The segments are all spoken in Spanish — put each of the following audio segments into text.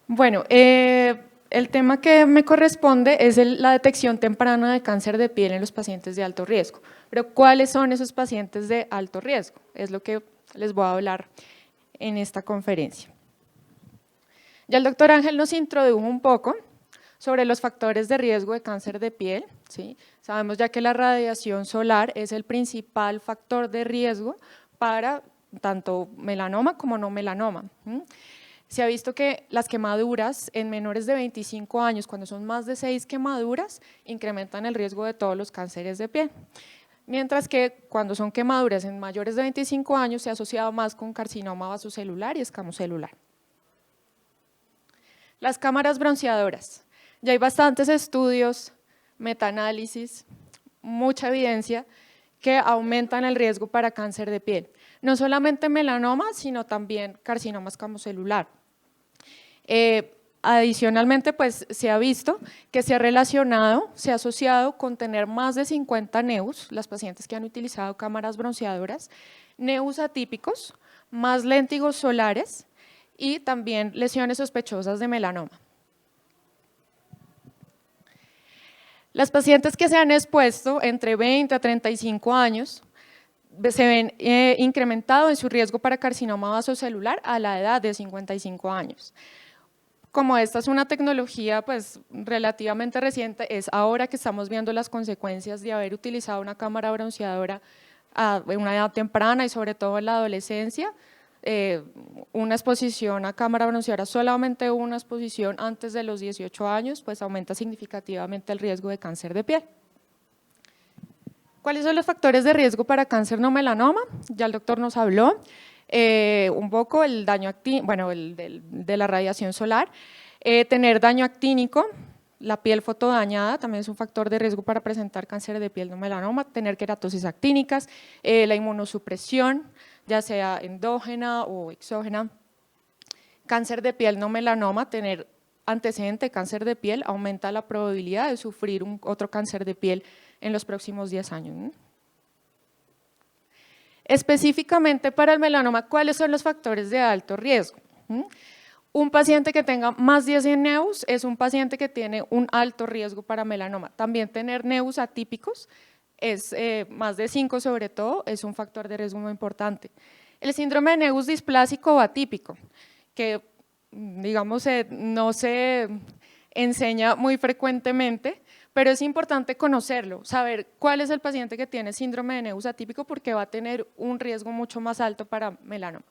Bueno, el tema que me corresponde es la detección temprana de cáncer de piel en los pacientes de alto riesgo. Pero, ¿cuáles son esos pacientes de alto riesgo? Es lo que les voy a hablar en esta conferencia. Ya el doctor Ángel nos introdujo un poco sobre los factores de riesgo de cáncer de piel, ¿sí? Sabemos ya que la radiación solar es el principal factor de riesgo para tanto melanoma como no melanoma. Se ha visto que las quemaduras en menores de 25 años, cuando son más de 6 quemaduras, incrementan el riesgo de todos los cánceres de piel. Mientras que cuando son quemaduras en mayores de 25 años se ha asociado más con carcinoma vasocelular y escamocelular. Las cámaras bronceadoras. Ya hay bastantes estudios, metaanálisis, mucha evidencia que aumentan el riesgo para cáncer de piel. No solamente melanoma, sino también carcinoma escamocelular. Adicionalmente, pues se ha visto que se ha asociado con tener más de 50 NEUs, las pacientes que han utilizado cámaras bronceadoras, NEUs atípicos, más léntigos solares y también lesiones sospechosas de melanoma. Las pacientes que se han expuesto entre 20 a 35 años se ven incrementado en su riesgo para carcinoma vasocelular a la edad de 55 años. Como esta es una tecnología pues relativamente reciente, es ahora que estamos viendo las consecuencias de haber utilizado una cámara bronceadora a una edad temprana y sobre todo en la adolescencia. Una exposición a cámara bronceadora, solamente una exposición antes de los 18 años, pues aumenta significativamente el riesgo de cáncer de piel. ¿Cuáles son los factores de riesgo para cáncer no melanoma? Ya el doctor nos habló un poco el daño bueno, de la radiación solar, tener daño actínico, la piel fotodañada también es un factor de riesgo para presentar cáncer de piel no melanoma, tener queratosis actínicas, la inmunosupresión, ya sea endógena o exógena, cáncer de piel no melanoma, tener antecedente de cáncer de piel aumenta la probabilidad de sufrir otro cáncer de piel en los próximos 10 años. Específicamente para el melanoma, ¿cuáles son los factores de alto riesgo? Un paciente que tenga más de 100 NEUs es un paciente que tiene un alto riesgo para melanoma. También tener NEUs atípicos, es más de 5 sobre todo, es un factor de riesgo muy importante. El síndrome de NEUs displásico o atípico, que digamos no se enseña muy frecuentemente, pero es importante conocerlo, saber cuál es el paciente que tiene síndrome de NEUs atípico porque va a tener un riesgo mucho más alto para melanoma.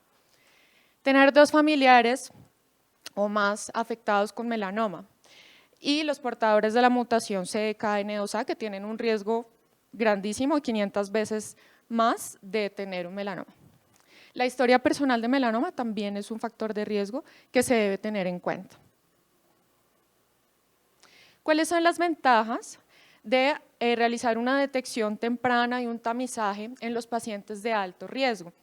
Tener 2 familiares o más afectados con melanoma y los portadores de la mutación CDKN2A que tienen un riesgo grandísimo, 500 veces más de tener un melanoma. La historia personal de melanoma también es un factor de riesgo que se debe tener en cuenta. ¿Cuáles son las ventajas de realizar una detección temprana y un tamizaje en los pacientes de alto riesgo?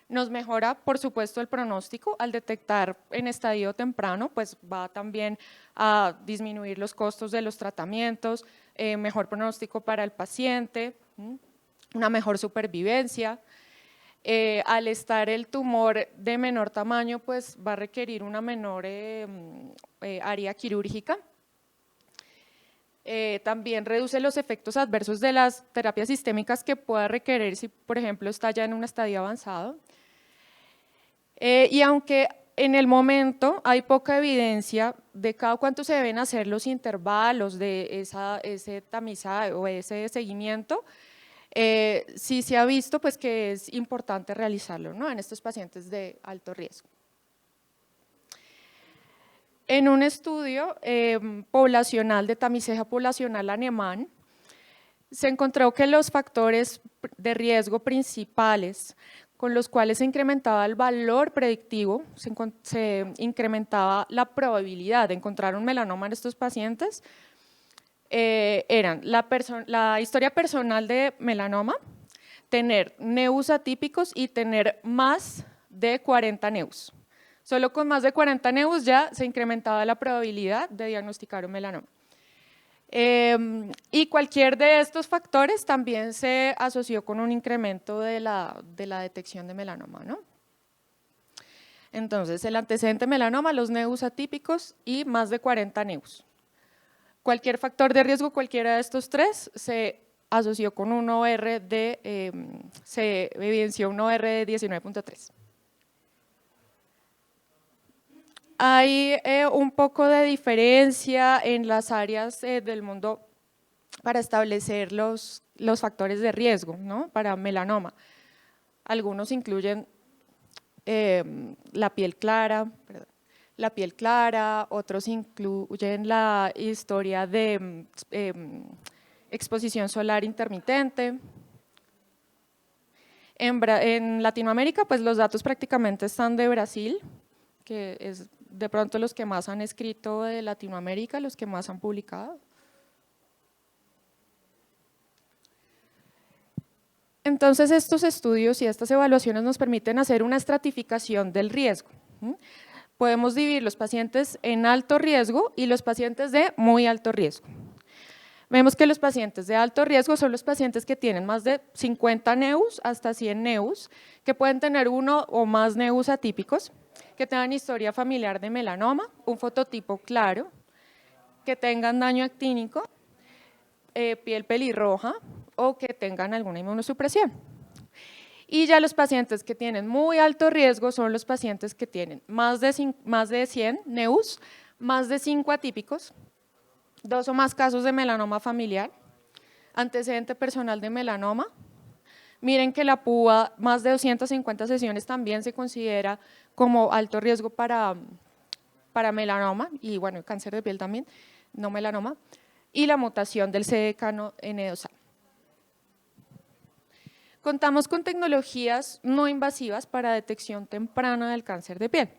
Nos mejora, por supuesto, el pronóstico al detectar en estadio temprano, pues va también a disminuir los costos de los tratamientos, mejor pronóstico para el paciente, una mejor supervivencia. Al estar el tumor de menor tamaño, pues va a requerir una menor área quirúrgica. También reduce los efectos adversos de las terapias sistémicas que pueda requerir si, por ejemplo, está ya en un estadio avanzado. Y aunque en el momento hay poca evidencia de cada cuánto se deben hacer los intervalos de ese tamizaje o ese seguimiento, sí se ha visto pues, que es importante realizarlo, ¿no?, en estos pacientes de alto riesgo. En un estudio poblacional de tamizaje poblacional alemán, se encontró que los factores de riesgo principales con los cuales se incrementaba el valor predictivo, se incrementaba la probabilidad de encontrar un melanoma en estos pacientes, eran la historia personal de melanoma, tener NEUs atípicos y tener más de 40 NEUs. Solo con más de 40 NEUs ya se incrementaba la probabilidad de diagnosticar un melanoma. Y cualquier de estos factores también se asoció con un incremento de la detección de melanoma, ¿no? Entonces, el antecedente melanoma, los NEUs atípicos y más de 40 NEUs. Cualquier factor de riesgo, cualquiera de estos tres, se asoció con un OR se evidenció un OR de 19.3. Hay un poco de diferencia en las áreas del mundo para establecer los factores de riesgo, ¿no? Para melanoma. Algunos incluyen la piel clara, otros incluyen la historia de exposición solar intermitente. En Latinoamérica, pues los datos prácticamente están de Brasil, que es de pronto los que más han escrito de Latinoamérica, los que más han publicado. Entonces, estos estudios y estas evaluaciones nos permiten hacer una estratificación del riesgo. Podemos dividir los pacientes en alto riesgo y los pacientes de muy alto riesgo. Vemos que los pacientes de alto riesgo son los pacientes que tienen más de 50 NEUs hasta 100 NEUs, que pueden tener uno o más NEUs atípicos, que tengan historia familiar de melanoma, un fototipo claro, que tengan daño actínico, piel pelirroja o que tengan alguna inmunosupresión. Y ya los pacientes que tienen muy alto riesgo son los pacientes que tienen más de 100 NEUs, más de 5 atípicos, 2 o más casos de melanoma familiar, antecedente personal de melanoma. Miren que la púa, más de 250 sesiones también se considera como alto riesgo para melanoma y bueno, cáncer de piel también, no melanoma, y la mutación del CDKN2A. Contamos con tecnologías no invasivas para detección temprana del cáncer de piel.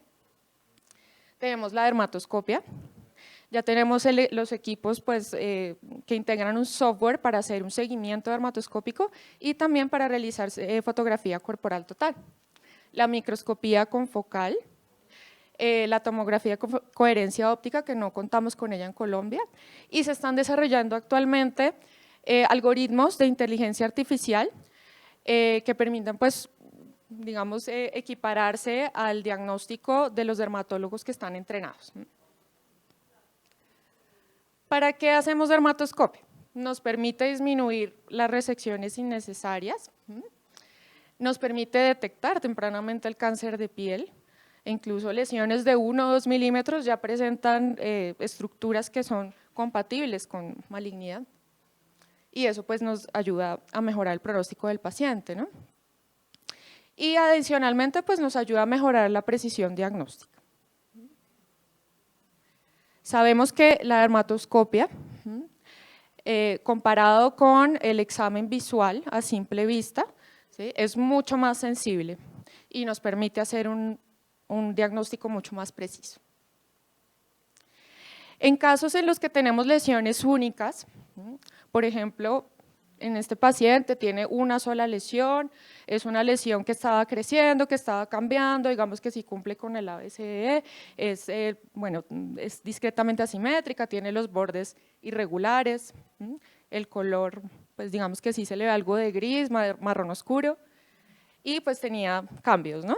Tenemos la dermatoscopia. Ya tenemos los equipos pues, que integran un software para hacer un seguimiento dermatoscópico y también para realizar fotografía corporal total. La microscopía confocal, la tomografía con coherencia óptica, que no contamos con ella en Colombia, y se están desarrollando actualmente algoritmos de inteligencia artificial que permitan, pues, digamos, equipararse al diagnóstico de los dermatólogos que están entrenados. ¿Para qué hacemos dermatoscopia? Nos permite disminuir las resecciones innecesarias, nos permite detectar tempranamente el cáncer de piel, e incluso lesiones de 1 o 2 milímetros ya presentan estructuras que son compatibles con malignidad y eso pues nos ayuda a mejorar el pronóstico del paciente, ¿no? Y adicionalmente pues nos ayuda a mejorar la precisión diagnóstica. Sabemos que la dermatoscopia, comparado con el examen visual a simple vista, ¿sí?, es mucho más sensible y nos permite hacer un diagnóstico mucho más preciso. En casos en los que tenemos lesiones únicas, por ejemplo, en este paciente tiene una sola lesión, es una lesión que estaba creciendo, que estaba cambiando, digamos que sí cumple con el ABCDE, es discretamente asimétrica, tiene los bordes irregulares, el color, pues digamos que sí se le ve algo de gris, marrón oscuro, y pues tenía cambios, ¿no?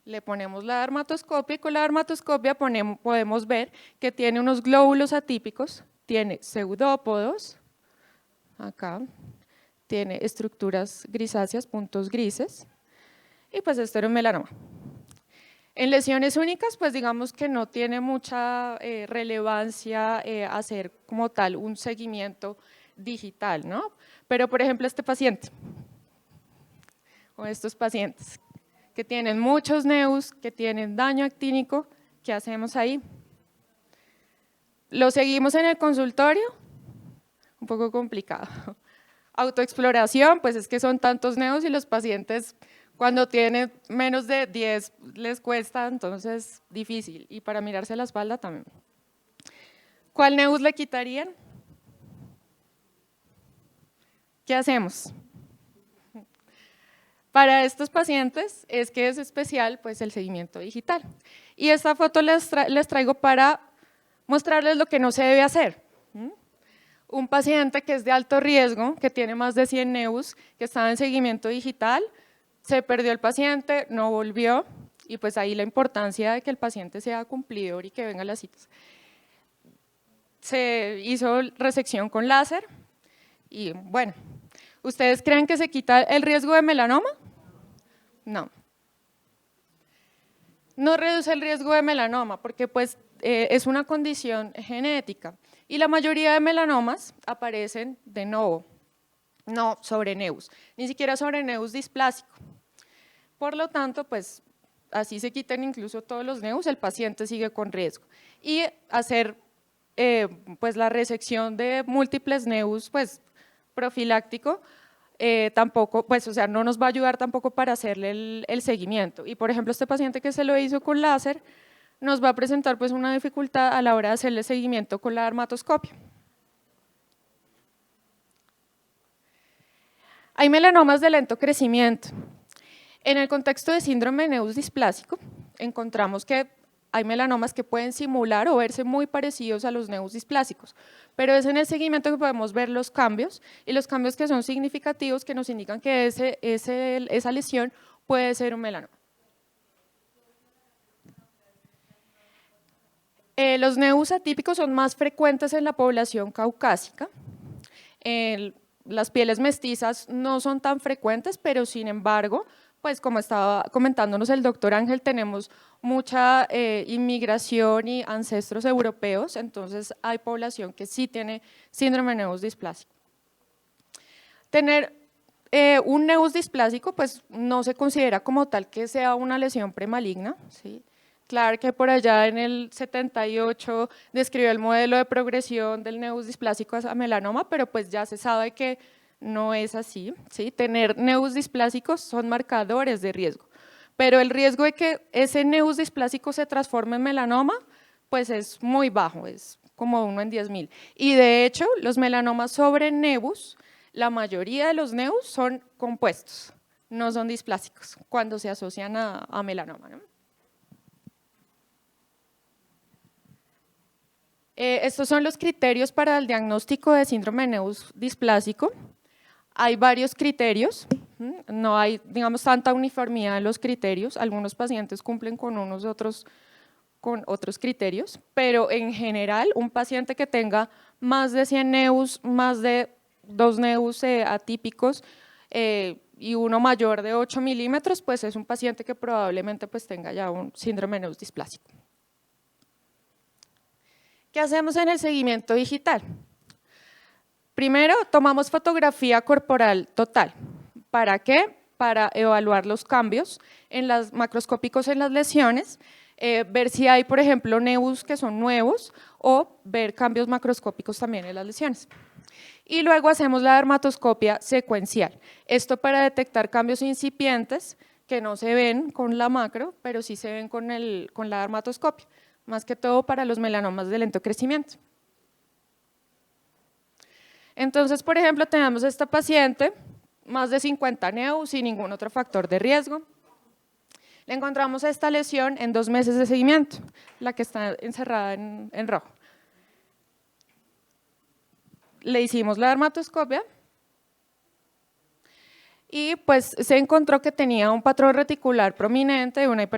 Le ponemos la dermatoscopia y con la dermatoscopia podemos ver que tiene unos glóbulos atípicos, tiene pseudópodos, acá, tiene estructuras grisáceas, puntos grises, y pues esto era un melanoma. En lesiones únicas, pues digamos que no tiene mucha relevancia hacer como tal un seguimiento digital, ¿no? Pero por ejemplo este paciente, o estos pacientes, que tienen muchos NEUs, que tienen daño actínico, ¿qué hacemos ahí? ¿Lo seguimos en el consultorio? Un poco complicado. Autoexploración, pues es que son tantos NEUs y los pacientes cuando tienen menos de 10 les cuesta, entonces difícil. Y para mirarse la espalda también. ¿Cuál NEUs le quitarían? ¿Qué hacemos? Para estos pacientes es que es especial pues, el seguimiento digital. Y esta foto les traigo para mostrarles lo que no se debe hacer. Un paciente que es de alto riesgo, que tiene más de 100 NEUs, que está en seguimiento digital, Se perdió el paciente, no volvió, y pues ahí la importancia de que el paciente sea cumplidor y que venga a las citas. Se hizo resección con láser y bueno, ¿ustedes creen que se quita el riesgo de melanoma? No. No reduce el riesgo de melanoma porque pues es una condición genética y la mayoría de melanomas aparecen de novo, no sobre nevus, ni siquiera sobre nevus displásico. Por lo tanto, pues así se quitan incluso todos los nevus, el paciente sigue con riesgo. Y hacer pues la resección de múltiples nevus pues profiláctico tampoco, pues o sea, no nos va a ayudar tampoco para hacerle el seguimiento. Y por ejemplo, este paciente que se lo hizo con láser nos va a presentar pues una dificultad a la hora de hacerle seguimiento con la dermatoscopia. Hay melanomas de lento crecimiento. En el contexto de síndrome de nevus displásico, encontramos que hay melanomas que pueden simular o verse muy parecidos a los nevus displásicos, pero es en el seguimiento que podemos ver los cambios y los cambios que son significativos que nos indican que esa lesión puede ser un melanoma. Los nevus atípicos son más frecuentes en la población caucásica. Las pieles mestizas no son tan frecuentes, pero sin embargo, pues como estaba comentándonos el doctor Ángel, tenemos mucha inmigración y ancestros europeos, entonces hay población que sí tiene síndrome de nevus displásico. Tener un nevus displásico pues no se considera como tal que sea una lesión premaligna, ¿sí? Clark, que por allá en el 78 describió el modelo de progresión del nevus displásico a melanoma, pero pues ya se sabe que no es así, ¿sí? Tener nevus displásicos son marcadores de riesgo, pero el riesgo de que ese nevus displásico se transforme en melanoma, pues es muy bajo, es como 1 en 10.000. Y de hecho, los melanomas sobre nevus, la mayoría de los nevus son compuestos, no son displásicos, cuando se asocian a melanoma, ¿no? Estos son los criterios para el diagnóstico de síndrome de nevus displásico. Hay varios criterios, no hay, digamos, tanta uniformidad en los criterios, algunos pacientes cumplen con unos otros con otros criterios, pero en general un paciente que tenga más de 100 nevus, más de 2 nevus atípicos y uno mayor de 8 milímetros, pues es un paciente que probablemente pues tenga ya un síndrome de nevus displásico. ¿Qué hacemos en el seguimiento digital? Primero, tomamos fotografía corporal total. ¿Para qué? Para evaluar los cambios macroscópicos en las lesiones, ver si hay, por ejemplo, nevus que son nuevos o ver cambios macroscópicos también en las lesiones. Y luego hacemos la dermatoscopia secuencial. Esto para detectar cambios incipientes que no se ven con la macro, pero sí se ven con la dermatoscopia, más que todo para los melanomas de lento crecimiento. Entonces, por ejemplo, tenemos esta paciente, más de 50 nevus sin ningún otro factor de riesgo. Le encontramos esta lesión en 2 meses de seguimiento, la que está encerrada en rojo. Le hicimos la dermatoscopia y pues se encontró que tenía un patrón reticular prominente, una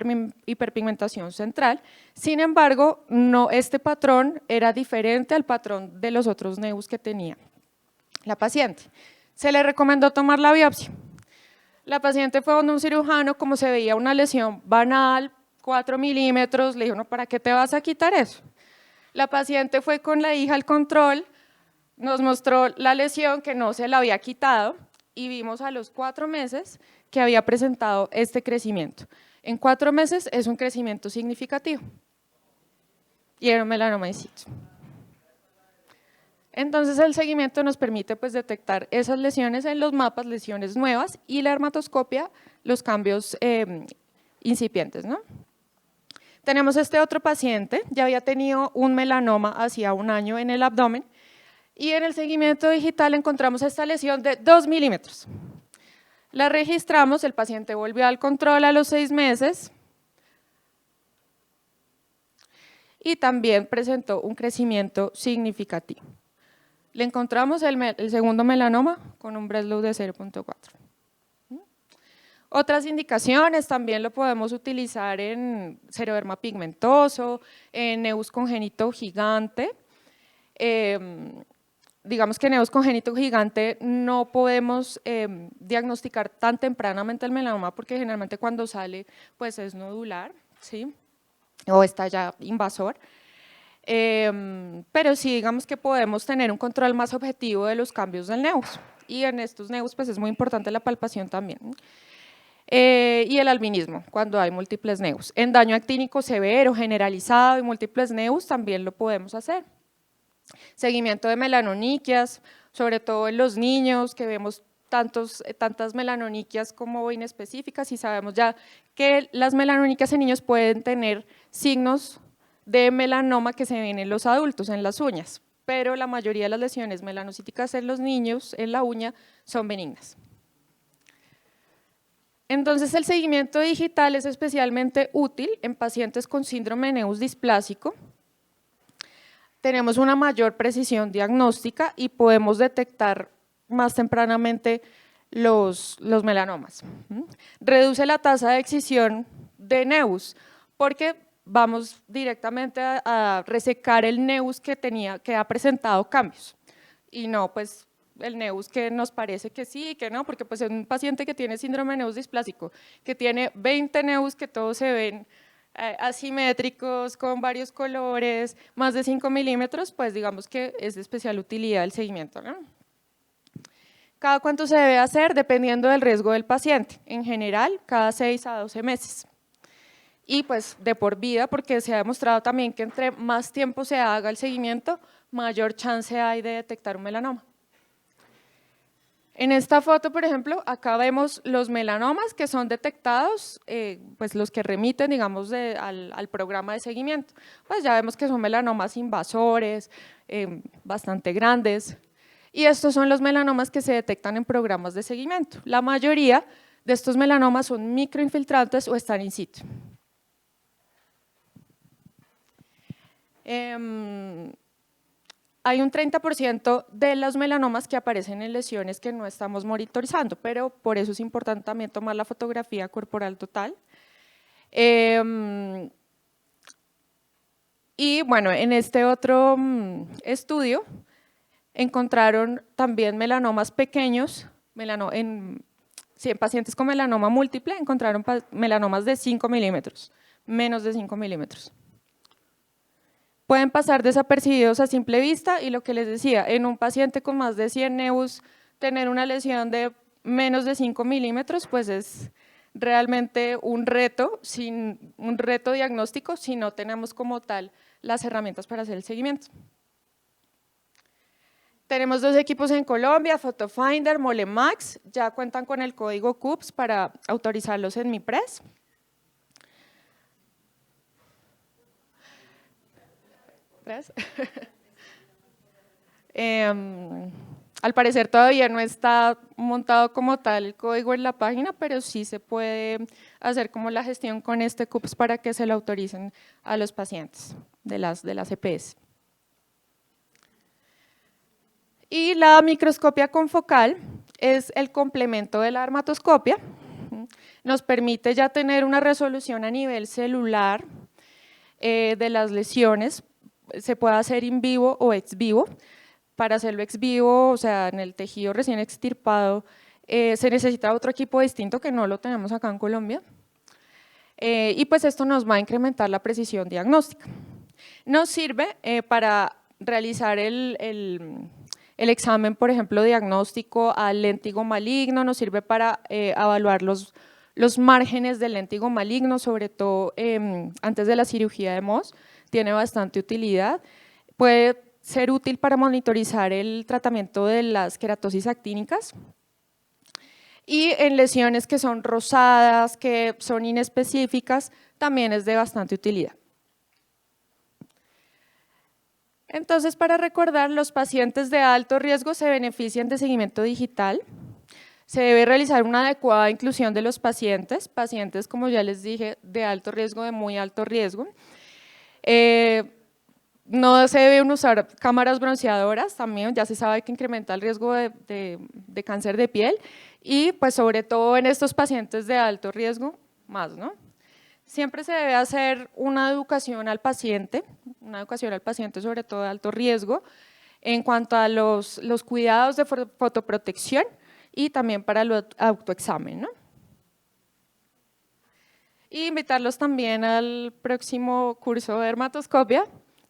hiperpigmentación central. Sin embargo, este patrón era diferente al patrón de los otros nevus que tenía la paciente. Se le recomendó tomar la biopsia. La paciente fue donde un cirujano, como se veía una lesión banal, 4 milímetros, le dijo, no, ¿para qué te vas a quitar eso? La paciente fue con la hija al control, nos mostró la lesión que no se la había quitado y vimos a los 4 meses que había presentado este crecimiento. En 4 meses es un crecimiento significativo y era un melanoma in situ. Entonces el seguimiento nos permite pues detectar esas lesiones en los mapas, lesiones nuevas, y la dermatoscopia, los cambios incipientes, ¿no? Tenemos este otro paciente, ya había tenido un melanoma hacía 1 año en el abdomen, y en el seguimiento digital encontramos esta lesión de 2 milímetros. La registramos, el paciente volvió al control a los 6 meses y también presentó un crecimiento significativo. Le encontramos el segundo melanoma con un Breslow de 0.4. Otras indicaciones también lo podemos utilizar en xeroderma pigmentoso, en nevus congénito gigante. Digamos que en nevus congénito gigante no podemos diagnosticar tan tempranamente el melanoma porque generalmente cuando sale pues es nodular, ¿sí? O está ya invasor. Pero sí, digamos que podemos tener un control más objetivo de los cambios del nevus. Y en estos nevus pues es muy importante la palpación también. Y el albinismo, cuando hay múltiples nevus. En daño actínico severo, generalizado y múltiples nevus también lo podemos hacer. Seguimiento de melanoniquias, sobre todo en los niños, que vemos tantas melanoniquias como inespecíficas y sabemos ya que las melanoniquias en niños pueden tener signos de melanoma que se ven en los adultos, en las uñas, pero la mayoría de las lesiones melanocíticas en los niños, en la uña, son benignas. Entonces, el seguimiento digital es especialmente útil en pacientes con síndrome de nevus displásico. Tenemos una mayor precisión diagnóstica y podemos detectar más tempranamente los melanomas. Reduce la tasa de excisión de nevus porque vamos directamente a resecar el nevus que ha presentado cambios y no pues el nevus que nos parece que sí y que no, porque pues en un paciente que tiene síndrome de nevus displásico, que tiene 20 nevus que todos se ven asimétricos, con varios colores, más de 5 milímetros, pues digamos que es de especial utilidad el seguimiento, ¿no? ¿Cada cuánto se debe hacer? Dependiendo del riesgo del paciente. En general, cada 6 a 12 meses. Y pues de por vida, porque se ha demostrado también que entre más tiempo se haga el seguimiento, mayor chance hay de detectar un melanoma. En esta foto, por ejemplo, acá vemos los melanomas que son detectados, pues los que remiten, digamos, al programa de seguimiento. Pues ya vemos que son melanomas invasores, bastante grandes, y estos son los melanomas que se detectan en programas de seguimiento. La mayoría de estos melanomas son microinfiltrantes o están in situ. Hay un 30% de los melanomas que aparecen en lesiones que no estamos monitorizando, pero por eso es importante también tomar la fotografía corporal total. Y bueno, en este otro estudio encontraron también melanomas pequeños, en pacientes con melanoma múltiple encontraron melanomas de 5 milímetros, menos de 5 milímetros. Pueden pasar desapercibidos a simple vista y lo que les decía, en un paciente con más de 100 nevus, tener una lesión de menos de 5 milímetros, pues es realmente un reto diagnóstico si no tenemos como tal las herramientas para hacer el seguimiento. Tenemos 2 equipos en Colombia, PhotoFinder, Molemax, ya cuentan con el código CUPS para autorizarlos en MiPres. Al parecer todavía no está montado como tal el código en la página, pero sí se puede hacer como la gestión con este CUPS para que se lo autoricen a los pacientes de las EPS. Y la microscopia confocal es el complemento de la dermatoscopia. Nos permite ya tener una resolución a nivel celular de las lesiones. Se puede hacer in vivo o ex vivo. Para hacerlo ex vivo, o sea, en el tejido recién extirpado, se necesita otro equipo distinto que no lo tenemos acá en Colombia. Y pues esto nos va a incrementar la precisión diagnóstica. Nos sirve para realizar el examen, por ejemplo, diagnóstico al léntigo maligno, nos sirve para evaluar los márgenes del léntigo maligno, sobre todo antes de la cirugía de Mohs. Tiene bastante utilidad, puede ser útil para monitorizar el tratamiento de las queratosis actínicas y en lesiones que son rosadas, que son inespecíficas, también es de bastante utilidad. Entonces, para recordar, los pacientes de alto riesgo se benefician de seguimiento digital. Se debe realizar una adecuada inclusión de los pacientes, como ya les dije, de alto riesgo, de muy alto riesgo. No se deben usar cámaras bronceadoras, también ya se sabe que incrementa el riesgo de cáncer de piel y pues sobre todo en estos pacientes de alto riesgo, más, ¿no? Siempre se debe hacer una educación al paciente sobre todo de alto riesgo, en cuanto a los cuidados de fotoprotección y también para el autoexamen, ¿no? Y invitarlos también al próximo curso de dermatoscopia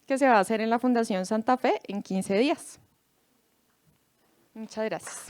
que se va a hacer en la Fundación Santa Fe en 15 días. Muchas gracias.